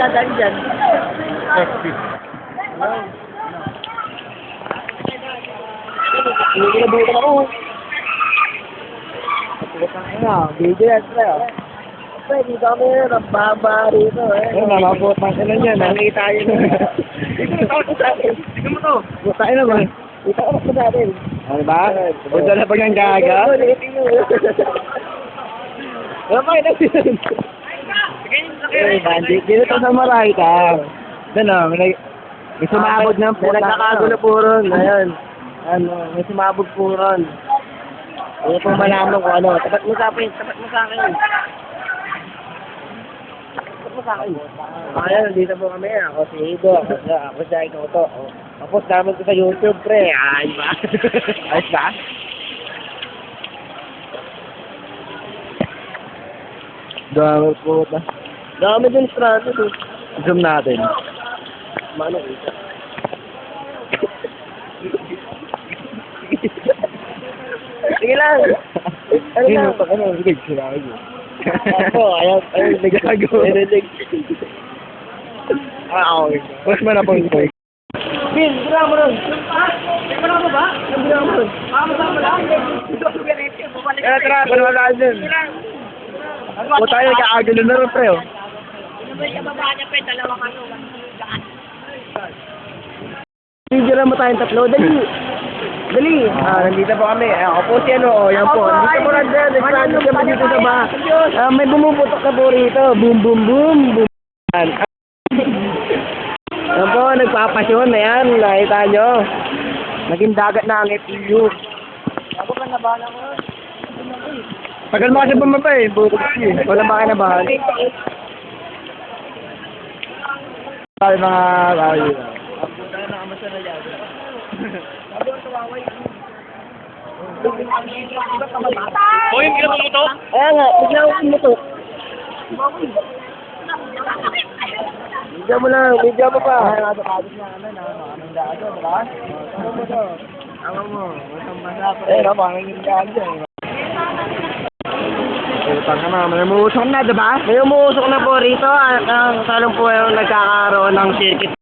dadaan dyan. Hindi kinabutan ako. Video yan, pre. Pwede kami nababa rito eh. Nakapot ng kanan yan. Nakita yun. Ito mo sa akin. Ito mo to. Tayo naman. Ito mo sa akin. Ano ba? Punta na pag yung gaga? Wala pa ito yun. Dito to sa Marayta. Doon o, may sumabog ng May nagkakagulo po ron. Ayun. Ano, may sumabog po ron. Hindi po malaman kung ano. Tapat mo sa akin. Tapat mo sa akin. Tapat mo sa akin. Ayun, dito po kami. Ako si Ido. Ako si Ikaw to. Tapos namin ko sa YouTube, pre. Ayos ba? Ayos ba? Dami po na. Dami din strato to. Zoom natin. Mano kita. Sige lang. Ano lang? Ano? Lig, sila ko. Ako, ayun, Gago. nag-lig. Okay. Push mo na po yung point. Bin, bila mo ron. Ha? Bila mo ba? Bila mo ron. Sama-sama lang. Tara, panwala din. O tayo, nagkakagulo na rin, pre. Video lang mo tayong tatlo. Dali. Dali. Nandito po kami. Ako po si ano. Yan po. Dito po lang dyan. Nagsasabi kami dito sa ba. May bumuputok na po rito. Boom, boom, boom. Boom. Yan po. Nagpapasyon. Ayan. Nakita nyo. Naging dagat na ang FEU. Ako ka nabahala ko. Tagal mo kasi bumaba eh. Bukod siya. Wala ba kayo nabahala? Tayo mga kayo. Hoy, hindi ka tumuto? Ayan nga. Bigla ako pumutok. Medya mo lang. Medya mo pa. Eh, napangingin ka dyan. Utang ka na, may umuusok na, diba? May umuusok na po rito. Salong po yung nagkakaroon ng circuit.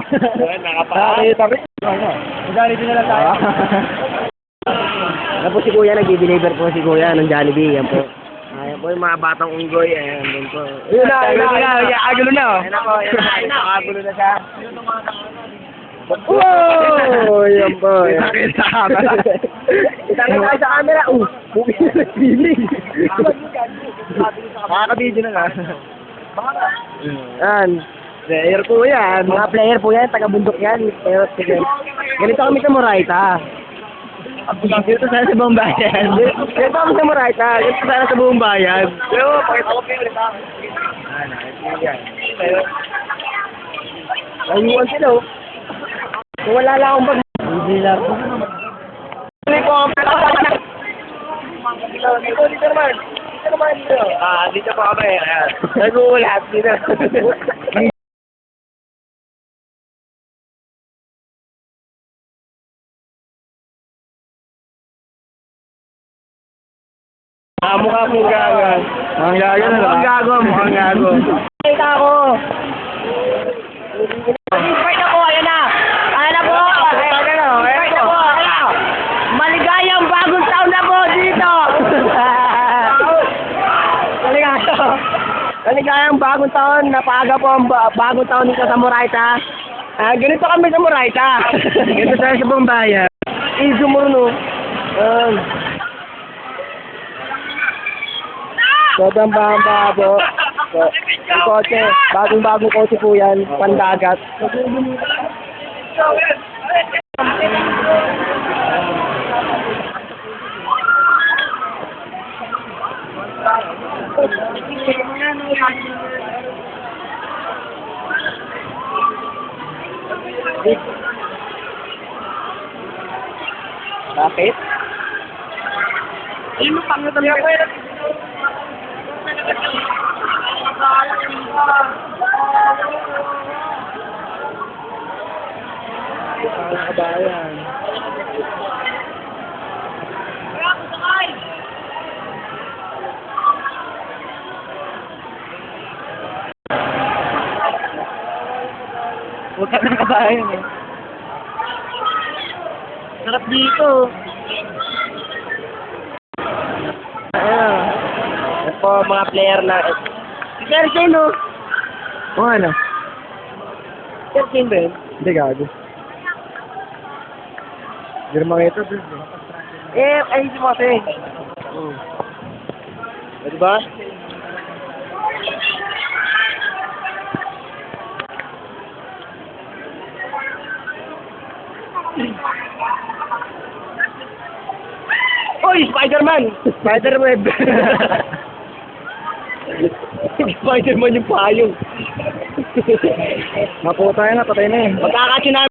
Nakita rin. Magkano din na lang tayo. Yan po si Kuya, nag-deliver po si Kuya ng Jollibee. Yan po. Ayan po yung mga batang unggoy. Ayan din po. Yun na. Agulo na. Ayan na po. Ayan na. Nakagulo na siya. Wow! Yan po. Kita na tayo sa camera. Bubi na nag-feeling. Makaka-video na lang. Yan. Player po yan. Mga player po yan. Taga-bundok yan. Pero, sige. Ganito kami sa Moraita. Dito sana sa buong bayan. Ganito kami sa Moraita. Ganito sana sa buong bayan. Pero, pakita ko pa yung ulit Ayuan sila oh. Kung wala lang akong bag. Hindi lang. Hindi ko ang pala. Dito naman. Dito naman dito. dito pa kami. Nag-uulat dito. Mukha mong gaga. Mukhang gaga na Mukhang gago. Mukhang gago. Nakita ako. Invite na po. Ayan na. Ayan na po. Invite na po. Maligayang bagong taon na po dito. Maligayang bagong taon. Napaga po ang bagong taon dito sa Moraita. Ganito kami sa Moraita. Dito tayo sa buong bayan. Izumuno. Sobrang bamba po. Yung kotse, bagong-bagong kotse po yan, pandagat. Bakit? Ano pang ito niya? Mga kabayan. Huwag ka ng kabayan eh. Sarap dito. Ayun. Ito po mga player na... Si Sergey, no? O ano? Sergey ba yun? Hindi gago. Hindi naman ito. Ayun si Mose. Diba? Oy, Spider-Man! Spider-Web. Spider-Man yung payong. Maputa na, patay na eh. Magkakatsunami.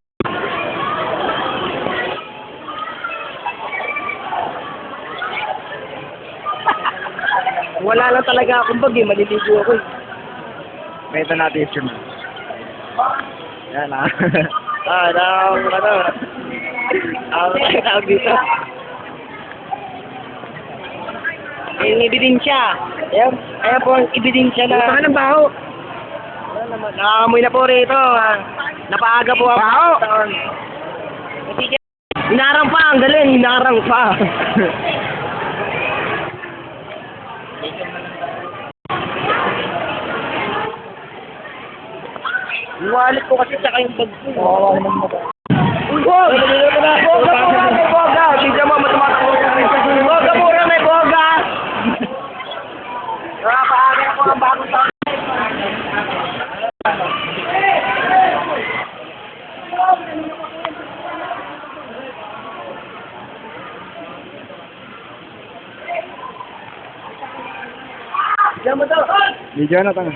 Wala lang talaga akong bag eh, maliligo ako eh. May ito natin yung stream. Yan ah. Tawag dito. Yung ebidensya. Ayan po ang ebidensya na... Puta ka ng baho. Nakakamoy na po rito. Napaaga po ako. Baho! Hinarang pa, ang galing, hinarang pa. Yung wallet ko kasi tsaka yung bag ko. Oo, naman mo ba? Boga! Boga mura may boga! Tignan mo, matumatakbo sa akin. Boga mura may boga! Nakapaaga po ang bagong taon. Tignan mo daw. Video na tanga.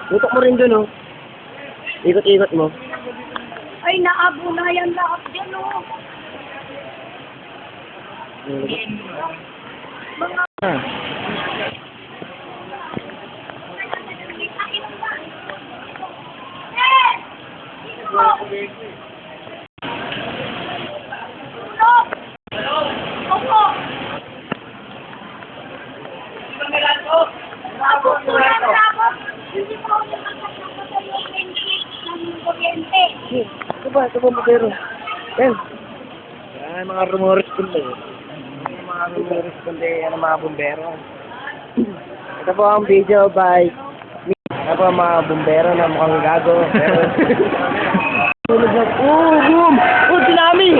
Tutok mo rin dun, oh. Ikot-ikot mo. Ay, naabo na yan lahat dyan, oh. Mga Ah. Opo. Tapos, hindi po ako nakakasama sa electric ng kuryente. Ito ba modero? Yan. Yan, mga rumores kundi. Mga rumores kundi, yan ang mga bumbero. Ito po ang video by... Ito po ang mga bumbero na mukhang gago. Pero... Tulog na... Oh, boom! Oh, tsunami!